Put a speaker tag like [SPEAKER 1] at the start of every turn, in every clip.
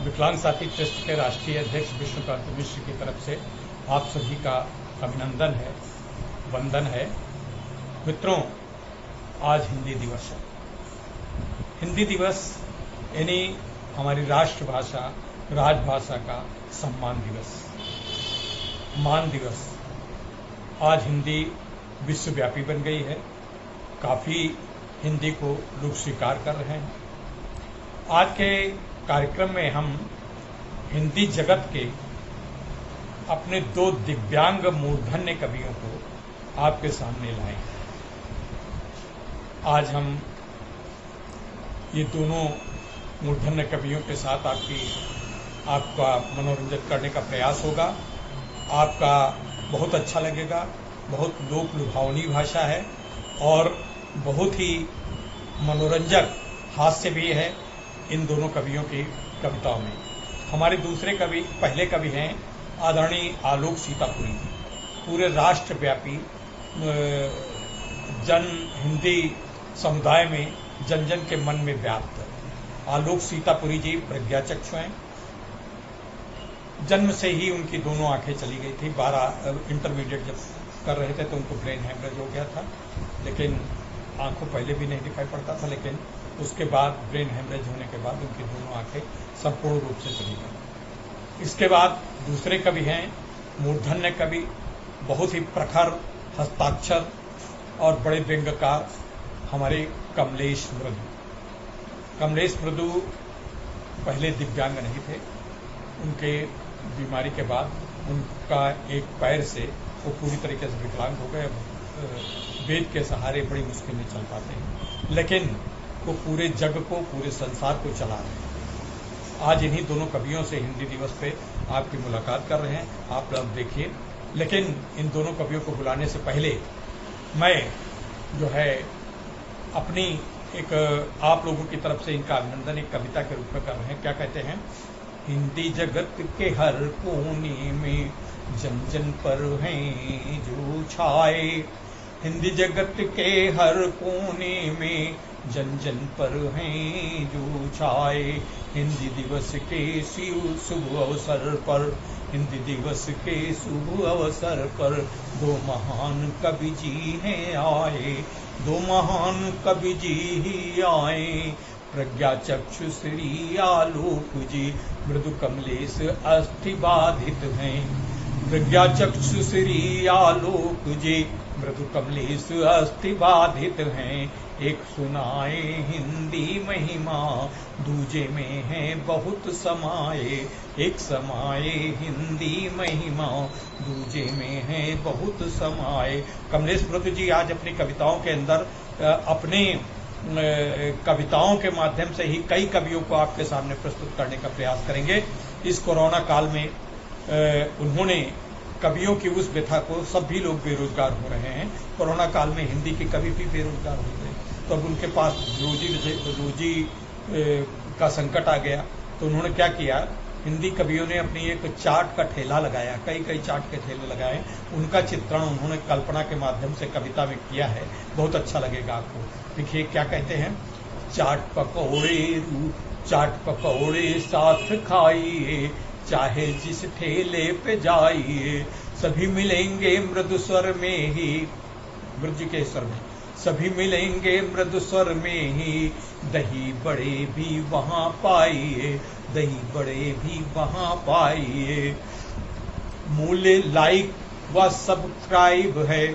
[SPEAKER 1] विकलांग साथी ट्रस्ट के राष्ट्रीय अध्यक्ष विष्णुकांत मिश्र की तरफ से आप सभी का अभिनंदन है, वंदन है। मित्रों, आज हिंदी दिवस है। हिंदी दिवस यानी हमारी राष्ट्रभाषा, राजभाषा का सम्मान दिवस, मान दिवस। आज हिंदी विश्वव्यापी बन गई है। काफ़ी हिंदी को लोग स्वीकार कर रहे हैं। आज के कार्यक्रम में हम हिंदी जगत के अपने दो दिव्यांग मूर्धन्य कवियों को आपके सामने लाए हैं। आज हम ये दोनों मूर्धन्य कवियों के साथ आपका मनोरंजन करने का प्रयास होगा। आपका बहुत अच्छा लगेगा। बहुत लोक लुभावनी भाषा है और बहुत ही मनोरंजक हास्य भी है इन दोनों कवियों की कविताओं में। हमारे दूसरे कवि, पहले कवि हैं आदरणीय आलोक सीतापुरी। पूरे राष्ट्रव्यापी हिंदी समुदाय में जन जन के मन में व्याप्त आलोक सीतापुरी जी प्रज्ञाचक्षु हैं। जन्म से ही उनकी दोनों आंखें चली गई थी। 12 इंटरमीडिएट जब कर रहे थे तो उनको ब्रेन हेमरेज हो गया था, लेकिन आंखों पहले भी नहीं दिखाई पड़ता था, लेकिन उसके बाद ब्रेन हेमरेज होने के बाद उनकी दोनों आंखें संपूर्ण रूप से चली गई। इसके बाद दूसरे कवि हैं मूर्धन्य कवि, बहुत ही प्रखर हस्ताक्षर और बड़े व्यंग्यकार, हमारे कमलेश मृदु। कमलेश मृदु पहले दिव्यांग नहीं थे। उनके बीमारी के बाद उनका एक पैर से वो पूरी तरीके से विकलांग हो गए। वेद के सहारे बड़ी मुश्किल में चल पाते हैं, लेकिन वो पूरे जग को, पूरे संसार को चला रहे हैं। आज इन्हीं दोनों कवियों से हिंदी दिवस पे आपकी मुलाकात कर रहे हैं। आप लोग देखिए। लेकिन इन दोनों कवियों को बुलाने से पहले मैं जो है अपनी एक आप लोगों की तरफ से इनका अभिनंदन एक कविता के रूप में कर रहे हैं। क्या कहते हैं? हिंदी जगत के हर कोने में जन जन पर हैं जो छाए। हिंदी जगत के हर कोने में जन जन पर हैं जो छाए। हिंदी दिवस के शुभ अवसर पर, हिंदी दिवस के शुभ अवसर पर दो महान कवि जी हैं आए। दो महान कवि जी ही आए। प्रज्ञाचक्षु श्री आलोक जी मृदु कमलेश अस्थि बाधित हैं। प्रज्ञाचक्षु श्री आलोक जी मृदु कमलेश अस्थि बाधित हैं। एक सुनाए हिंदी महिमा, दूजे में है बहुत समाये। एक समाये हिंदी महिमा, दूजे में है बहुत समाये। कमलेश मृदु जी आज अपनी कविताओं के अंदर अपने कविताओं के माध्यम से ही कई कवियों को आपके सामने प्रस्तुत करने का प्रयास करेंगे। इस कोरोना काल में उन्होंने कवियों की उस व्यथा को, सभी लोग बेरोजगार हो रहे हैं। कोरोना काल में हिंदी के कवि भी बेरोजगार हो गए, तो अब उनके पास रोजी का संकट आ गया। तो उन्होंने क्या किया, हिंदी कवियों ने अपनी एक चाट का ठेला लगाया, कई चाट के ठेले लगाए। उनका चित्रण उन्होंने कल्पना के माध्यम से कविता में किया है। बहुत अच्छा लगेगा आपको। देखिए क्या कहते हैं। चाट पकौड़े साथ खाइए, चाहे जिस ठेले पे जाइए। सभी मिलेंगे मृदु स्वर में ही, ब्रज के स्वर में, सभी मिलेंगे मृदु स्वर में ही। दही बड़े भी वहां पाइए, दही बड़े भी वहां पाइए। मूल्य लाइक व सब्सक्राइब है।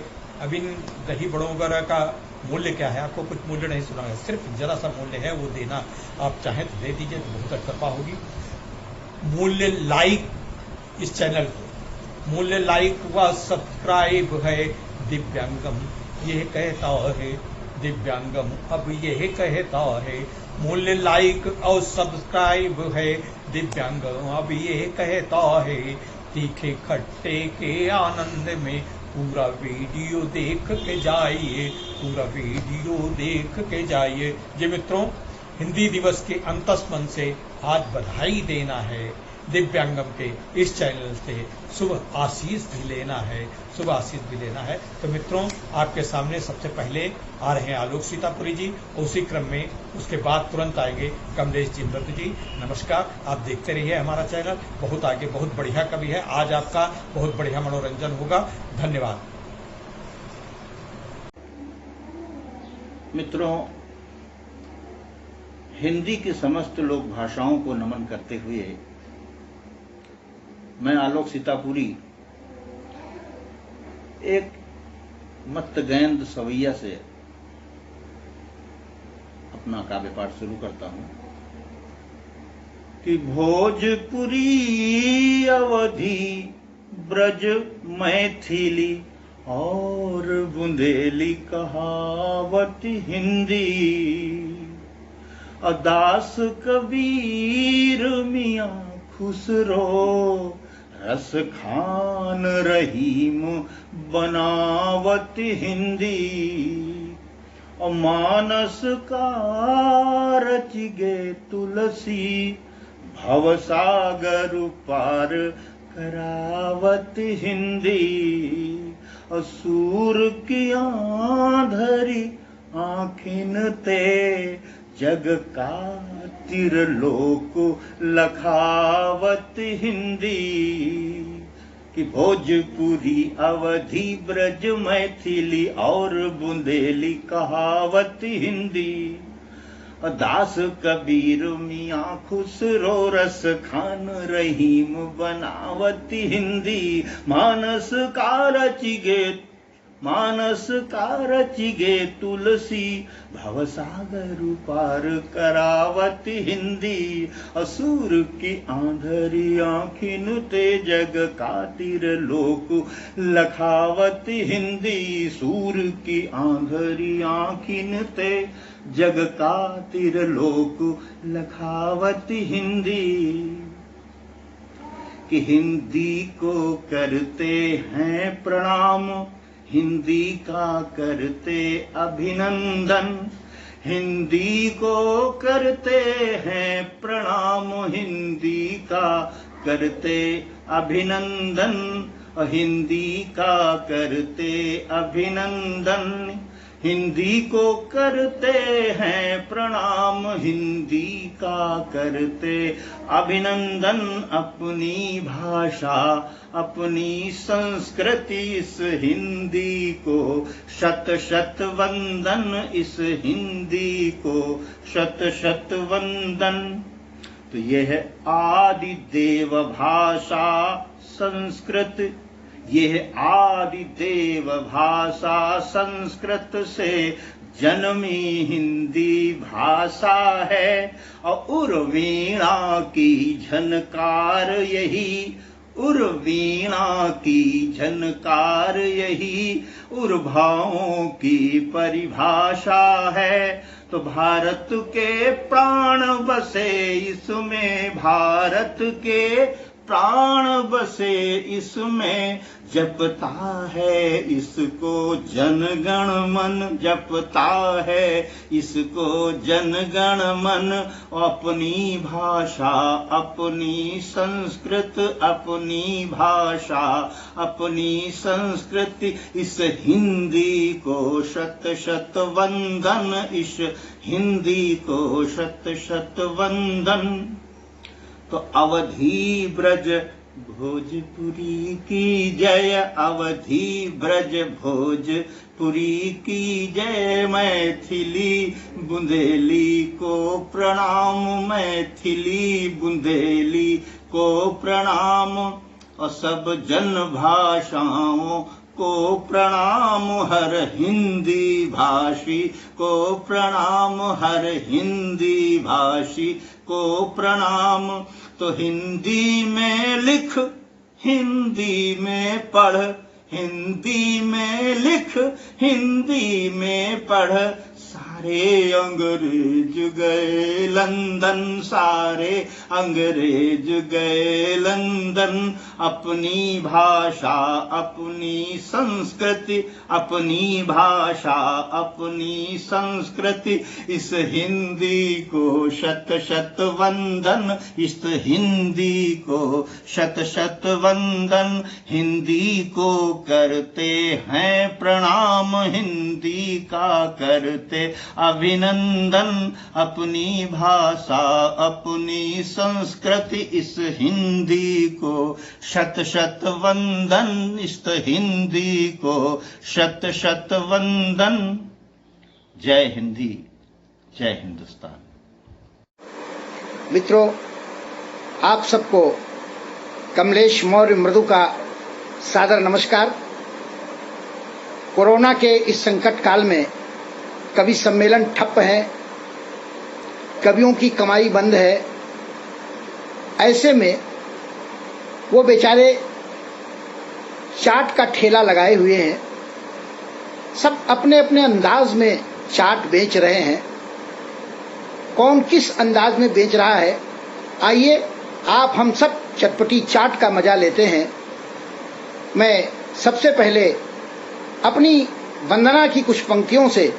[SPEAKER 1] अब इन दही बड़ों वगैरह का मूल्य क्या है? आपको कुछ मूल्य नहीं सुना है, सिर्फ जरा सा मूल्य है, वो देना आप चाहें तो दे दीजिए, तो बहुत कृपा होगी। मूल्य लाइक इस चैनल को, मूल्य लाइक व सब्सक्राइब है। दिव्यांगम यह कहता है, दिव्यांगम अब यह कहता है। मूल्य लाइक और सब्सक्राइब है, दिव्यांगम अब यह कहता है। तीखे खट्टे के आनंद में पूरा वीडियो देख के जाइए, पूरा वीडियो देख के जाइए। जी मित्रों, हिंदी दिवस के अंतस्मन से आज बधाई देना है दिव्यांगम के इस चैनल से शुभ आशीष भी लेना है, शुभ आशीष भी लेना है। तो मित्रों, आपके सामने सबसे पहले आ रहे हैं आलोक सीतापुरी जी, उसी क्रम में उसके बाद तुरंत आएंगे कमलेश जी मृत जी। नमस्कार, आप देखते रहिए हमारा चैनल, बहुत आगे बहुत बढ़िया कवि है, आज आपका बहुत बढ़िया मनोरंजन होगा। धन्यवाद
[SPEAKER 2] मित्रों, हिंदी की समस्त लोक भाषाओं को नमन करते हुए मैं आलोक सीतापुरी एक मत्तगैंद सवैया से अपना काव्य पाठ शुरू करता हूं कि भोजपुरी अवधी ब्रज मैथिली और बुंदेली कहावत हिंदी, दास कबीर मियां खुसरो रस खान रहीम बनावत हिंदी, और मानस का रच गे तुलसी भवसागर पार करावत हिंदी, सूर की आंधरी आँखिन ते जग का तिरलोक लखावत हिंदी, कि भोजपुरी अवधी ब्रज मैथिली और बुंदेली कहावत हिंदी, दास कबीर मियां खुसरो रस खान रहीम बनावत हिंदी, मानस का रचिगे तुलसी भवसागर पार करावत हिंदी, असुर की आंधरी आँखिन ते जग का तिरलोक लखावत हिंदी, सूर की आंधरी आँखिन ते जग का तिरलोक लखावत हिंदी, कि हिंदी को करते हैं प्रणाम, हिंदी का करते अभिनंदन, हिंदी को करते हैं प्रणाम, हिंदी का करते अभिनंदन, हिंदी का करते अभिनंदन, हिंदी को करते हैं प्रणाम, हिंदी का करते अभिनंदन, अपनी भाषा अपनी संस्कृति इस हिंदी को शत शत वंदन, इस हिंदी को शत शत वंदन। तो यह आदि देव भाषा संस्कृत, यह आदि देव भाषा संस्कृत से जन्मी हिंदी भाषा है, और उर्वीणा की झनकार यही, उर्वीणा की झनकार यही उर्भाओं की परिभाषा है। तो भारत के प्राण बसे इसमें, भारत के प्राण बसे इसमें, जपता है इसको जनगण मन, जपता है इसको जनगण मन, अपनी भाषा अपनी संस्कृत, अपनी भाषा अपनी संस्कृति, इस हिंदी को शत शत वंदन, इस हिंदी को शत शत वंदन। तो अवधी ब्रज भोजपुरी की जय, अवधी ब्रज भोजपुरी की जय, मैथिली बुंदेली को प्रणाम, मैथिली बुंदेली को प्रणाम, और सब जन भाषाओं को प्रणाम, हर हिंदी भाषी को प्रणाम, हर हिंदी भाषी को प्रणाम। तो हिंदी में लिख, हिंदी में पढ़, हिंदी में लिख, हिंदी में पढ़, सारे अंग्रेज गए लंदन, सारे अंग्रेज गए लंदन। अपनी भाषा अपनी संस्कृति, अपनी भाषा अपनी संस्कृति, इस हिंदी को शत शत वंदन, इस हिंदी को शत शत वंदन। हिंदी को करते हैं प्रणाम, हिंदी का करते अभिनंदन। अपनी भाषा अपनी संस्कृति, इस हिंदी को शत शत वंदन, इस हिंदी को शत शत वंदन। जय हिंदी, जय हिंदुस्तान।
[SPEAKER 3] मित्रों, आप सबको कमलेश मौर्य मृदु का सादर नमस्कार। कोरोना के इस संकट काल में कवि सम्मेलन ठप है, कवियों की कमाई बंद है। ऐसे में वो बेचारे चाट का ठेला लगाए हुए हैं, सब अपने अपने अंदाज में चाट बेच रहे हैं। कौन किस अंदाज में बेच रहा है, आइए आप हम सब चटपटी चाट का मजा लेते हैं। मैं सबसे पहले अपनी वंदना की कुछ पंक्तियों से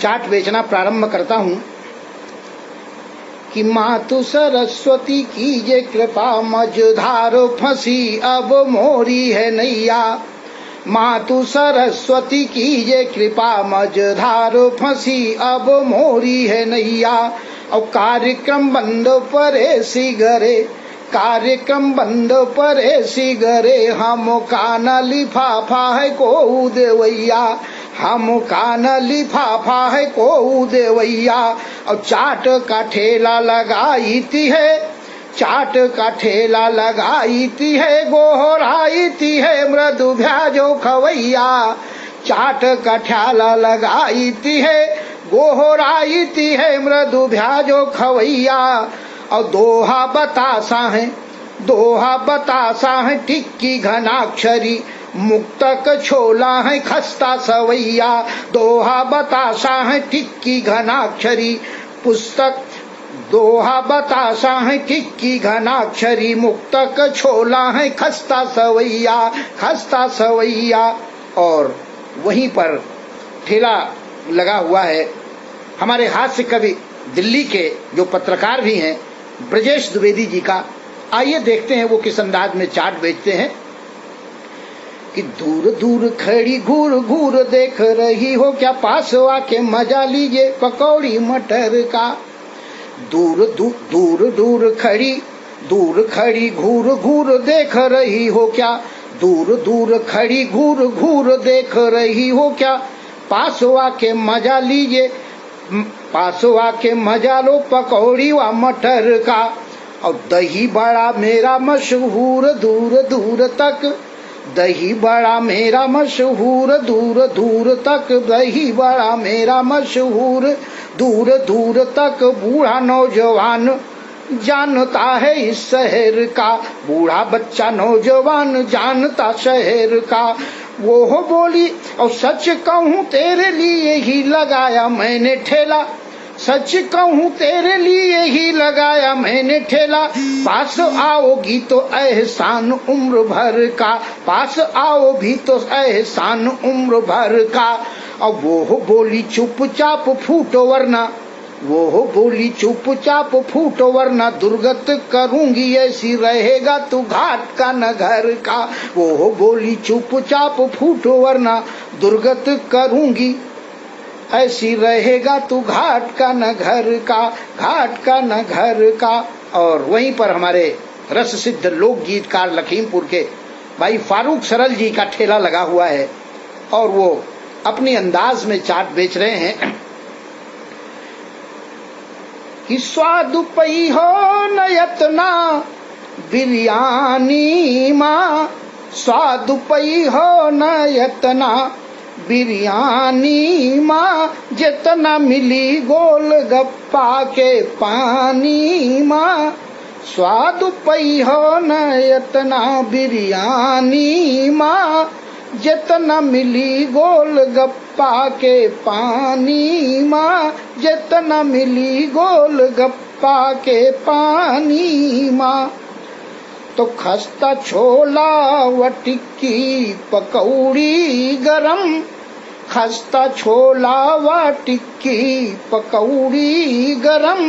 [SPEAKER 3] चाट बेचना प्रारंभ करता हूं कि मातु सरस्वती कीजे कृपा, मझधार फंसी अब मोरी है नैया। मातु सरस्वती कीजे कृपा, मझधार फंसी अब मोरी है नैया। और कार्यक्रम बंद परे सिगरे, कार्यक्रम बंद परे सिगरे, हम कान लिफाफा है को देवैया, हम कान लिफाफा है को देवैया। और चाट का ठेला लगाई थी है, चाट का ठेला लगाई थी है, गोहराई थी है मृदु भ्याजो खवैया। चाट का ठेला लगाई थी है, गोहराई थी है मृदु भ्याजो खवैया। और दोहा बतासा है, दोहा बतासा है टिक्की घनाक्षरी, मुक्तक छोला है खस्ता सवैया। दोहा बतासा है टिक्की घनाक्षरी पुस्तक, दोहा बतासा है टिक्की घनाक्षरी, मुक्तक छोला है खस्ता सवैया, खस्ता सवैया। और वहीं पर ठेला लगा हुआ है हमारे हास्य कवि दिल्ली के जो पत्रकार भी हैं, ब्रजेश द्विवेदी जी का। आइए देखते हैं वो किस अंदाज में चाट बेचते हैं कि दूर दूर खड़ी घूर घूर देख रही हो क्या, पास आके मजा लीजिए पकौड़ी मटर का। दूर दूर दूर दूर खड़ी, दूर खड़ी घूर घूर देख रही हो क्या, दूर दूर खड़ी घूर घूर देख रही हो क्या, पास आके मजा लीजिए, पास आके मजा लो पकौड़ी व मटर का। और दही बड़ा मेरा मशहूर दूर दूर तक, दही बड़ा मेरा मशहूर दूर दूर तक, दही बड़ा मेरा मशहूर दूर दूर तक। बूढ़ा नौजवान जानता है इस शहर का, बूढ़ा बच्चा नौजवान जानता शहर का। वो हो बोली और सच कहूँ तेरे लिए ही लगाया मैंने ठेला, सच कहूँ तेरे लिए ही लगाया मैंने ठेला। पास आओगी तो एहसान उम्र भर का, पास आओ भी तो एहसान उम्र भर का। अब वो हो बोली चुपचाप फूटो वरना, वो हो बोली चुपचाप फूटो वरना दुर्गत करूंगी ऐसी रहेगा तू घाट का न घर का। वो हो बोली चुपचाप फूटो वरना दुर्गत करूंगी ऐसी रहेगा तू घाट का न घर का, घाट का न घर का। और वहीं पर हमारे रस सिद्ध लोक गीतकार लखीमपुर के भाई फारूक सरल जी का ठेला लगा हुआ है और वो अपनी अंदाज में चाट बेच रहे हैं कि स्वाद पई हो नयतना बिरयानी माँ, स्वाद पई हो नयतना बिरयानी माँ, जितना मिली गोल गप्पा के पानी माँ। स्वाद पई हो नयतना बिरयानी माँ, जितना मिली गोल गप्पा के पानी माँ, जितना मिली गोल गप्पा के पानी माँ। तो खस्ता छोला व टिक्की पकौड़ी गरम, खस्ता छोला व टिक्की पकौड़ी गरम।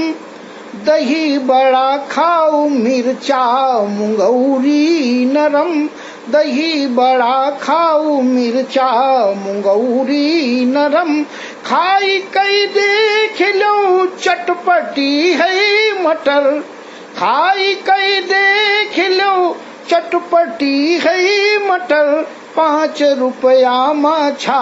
[SPEAKER 3] दही बड़ा खाओ मिर्चा मुंगौरी नरम, दही बड़ा खाओ मिर्चा मुंगौरी नरम। खाई कई देख लो चटपटी है मटर, खाई कई देख लो चटपटी है मटर। 5 रुपया माछा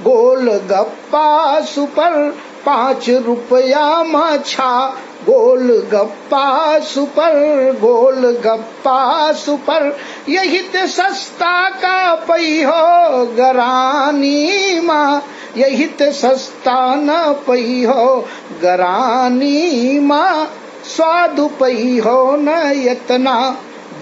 [SPEAKER 3] गोल गप्पा सुपर, 5 रुपया माछा गोल गप्पा सुपर, गोल गप्पा सुपर। यही ते सस्ता का पई हो गरानी माँ, यही ते सस्ता न पई हो गरानी माँ। स्वाद पई हो न यतना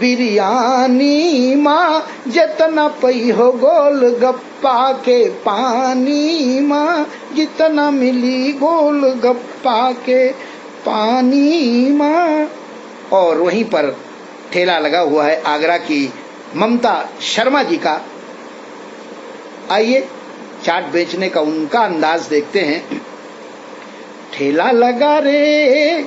[SPEAKER 3] बिरयानी माँ, जितना पई हो गोल गप्पा के पानी माँ, जितना मिली गोल गप्पा के पानी माँ। और वहीं पर ठेला लगा हुआ है आगरा की ममता शर्मा जी का। आइए चाट बेचने का उनका अंदाज देखते हैं। ठेला लगा रे,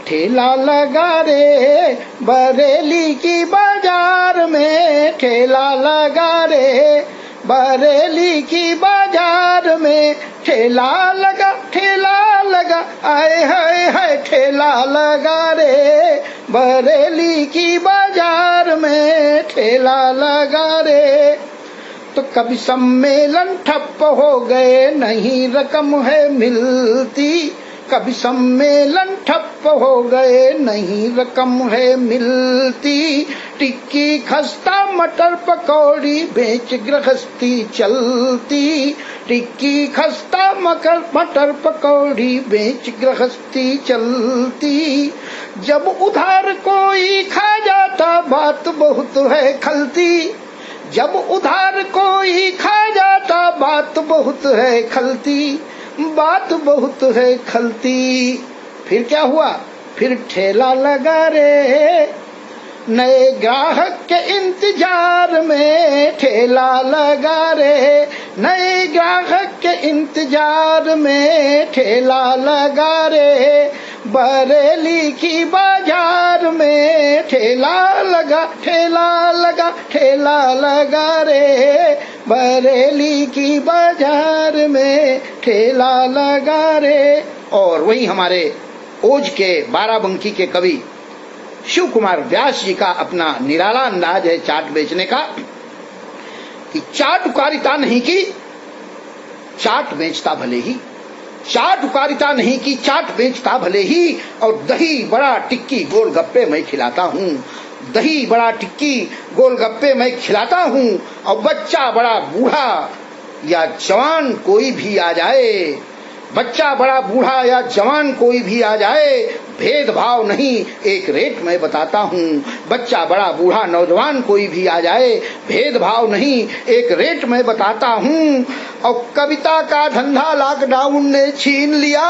[SPEAKER 3] ठेला लगा रे बरेली की बाजार में, ठेला लगा रे बरेली की बाजार में। ठेला लगा, ठेला लगा, आए हाय हाय ठेला लगा रे बरेली की बाजार में, ठेला लगा रे। तो कभी सम्मेलन ठप्प हो गए नहीं रकम है मिलती, कभी सम्मेलन ठप्प हो गए नहीं रकम है मिलती। टिक्की खस्ता मटर पकौड़ी बेच गृहस्थी चलती, टिक्की खस्ता मटर पकौड़ी बेच गृहस्थी चलती। जब उधार कोई खा जाता बात बहुत है खलती, जब उधार कोई खा जाता बात बहुत है खलती, बात बहुत है खलती। फिर क्या हुआ, फिर ठेला लगा रे नए ग्राहक के इंतजार में, ठेला लगा रे नए ग्राहक के इंतजार में, ठेला लगा रे बरेली की बाजार में। ठेला लगा, ठेला लगा, ठेला लगा रे बरेली की बाजार में, ठेला लगा रे। और वही हमारे ओज के बाराबंकी के कवि शिव कुमार व्यास जी का अपना निराला अंदाज है चाट बेचने का कि चाटुकारिता नहीं की चाट बेचता भले ही, चाटुकारिता नहीं की चाट बेचता भले ही। और दही बड़ा टिक्की गोलगप्पे मैं खिलाता हूँ, दही बड़ा टिक्की गोलगप्पे मैं खिलाता हूँ। और बच्चा बड़ा बूढ़ा या जवान कोई भी आ जाए, बच्चा बड़ा बूढ़ा या जवान कोई भी आ जाए, भेदभाव नहीं एक रेट मैं बताता हूँ। बच्चा बड़ा बूढ़ा नौजवान कोई भी आ जाए, भेदभाव नहीं एक रेट मैं बताता हूँ। और कविता का धंधा लॉकडाउन ने छीन लिया,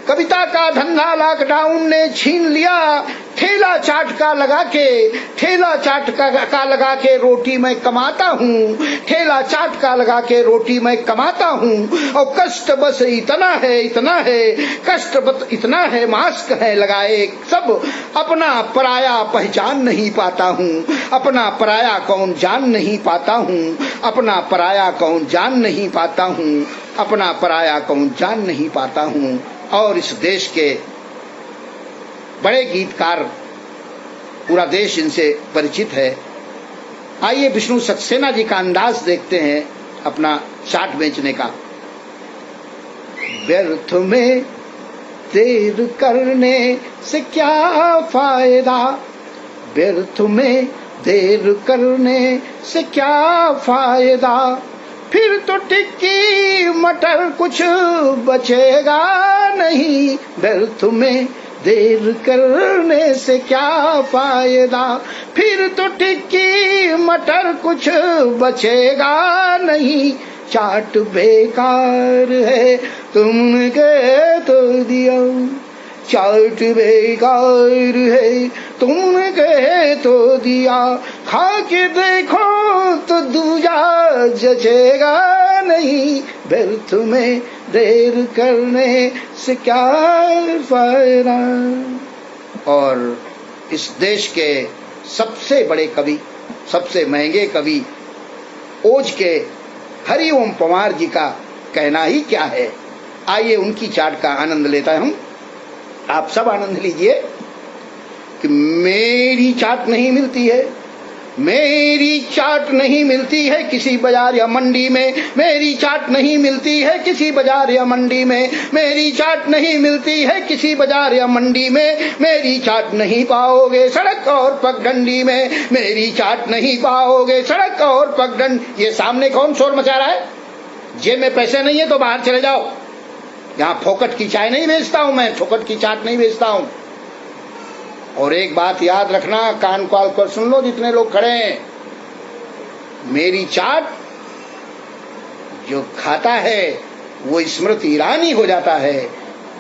[SPEAKER 3] कविता का धंधा लॉकडाउन ने छीन लिया। ठेला चाट का लगा के, ठेला चाट का लगा के रोटी मैं कमाता हूँ, ठेला चाट का लगा के रोटी मैं कमाता हूँ। और कष्ट बस इतना है, इतना है कष्ट बस इतना है, मास्क है लगाए सब, अपना पराया पहचान नहीं पाता हूँ, अपना पराया कौन जान नहीं पाता हूँ, अपना पराया कौन जान नहीं पाता हूँ, अपना पराया कौन जान नहीं पाता हूँ। और इस देश के बड़े गीतकार, पूरा देश इनसे परिचित है। आइए विष्णु सक्सेना जी का अंदाज देखते हैं अपना चाट बेचने का। व्यर्थ में देर करने से क्या फायदा, व्यर्थ में देर करने से क्या फायदा, फिर तो टिक्की मटर कुछ बचेगा नहीं। व्यर्थ में देर करने से क्या फायदा, फिर तो टिक्की मटर कुछ बचेगा नहीं, चाट बेकार है तुमने कह तो दिया, चाट बेकार है तुमने कह तो दिया, खा के देखो तो दूजा जचेगा नहीं, व्यर्थ में देर करने से क्या फायदा। और इस देश के सबसे बड़े कवि, सबसे महंगे कवि ओज के हरिओम पंवार जी का कहना ही क्या है। आइए उनकी चाट का आनंद लेता हूं, आप सब आनंद लीजिए कि मेरी चाट नहीं मिलती है, मेरी चाट नहीं मिलती है किसी बाजार या मंडी में, मेरी चाट नहीं मिलती है किसी बाजार या मंडी में, मेरी चाट नहीं मिलती है किसी बाजार या मंडी में, मेरी चाट नहीं पाओगे सड़क और पगडंडी में, मेरी चाट नहीं पाओगे सड़क और पगडंडी। ये सामने कौन शोर मचा रहा है? जेब में पैसे नहीं है तो बाहर चले जाओ, यहाँ फोकट की चाय नहीं बेचता हूं मैं, फोकट की चाट नहीं बेचता हूं। और एक बात याद रखना, कान खोल कर सुन लो जितने लोग खड़े हैं, मेरी चाट जो खाता है वो स्मृति ईरानी हो जाता है,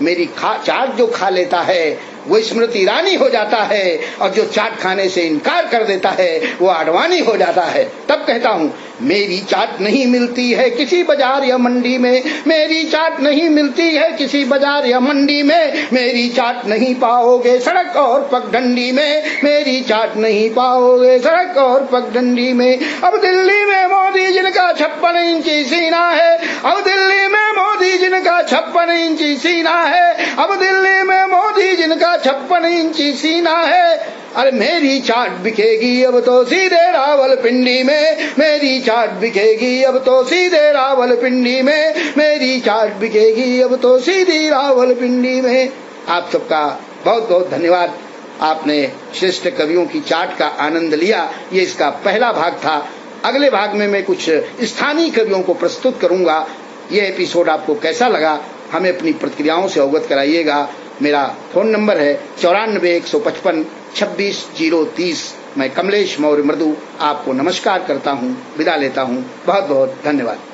[SPEAKER 3] मेरी चाट जो खा लेता है वो स्मृति ईरानी हो जाता है, और जो चाट खाने से इनकार कर देता है वो आडवाणी हो जाता है। तब कहता हूं मेरी चाट नहीं मिलती है किसी बाजार या मंडी में, मेरी चाट नहीं मिलती है किसी बाजार या मंडी में, मेरी चाट नहीं पाओगे सड़क और पगडंडी में, मेरी चाट नहीं पाओगे सड़क और पगडंडी में। अब दिल्ली में मोदी जिनका 56 इंची सीना है, अब दिल्ली में मोदी जिनका 56 इंची सीना है, अब दिल्ली में मोदी जिनका 56 इंची सीना है, अरे मेरी चाट बिकेगी अब तो सीधे रावलपिंडी में, मेरी चाट बिकेगी अब तो सीधे रावलपिंडी में, मेरी चाट बिकेगी अब तो सीधी रावलपिंडी में। आप सबका बहुत बहुत धन्यवाद, आपने श्रेष्ठ कवियों की चाट का आनंद लिया। ये इसका पहला भाग था। अगले भाग में मैं कुछ स्थानीय कवियों को प्रस्तुत करूंगा। ये एपिसोड आपको कैसा लगा हमें अपनी प्रतिक्रियाओं से अवगत कराइएगा। मेरा फोन नंबर है 94 155 26 030। मैं कमलेश मौर्य मृदु आपको नमस्कार करता हूँ, विदा लेता हूँ। बहुत बहुत धन्यवाद।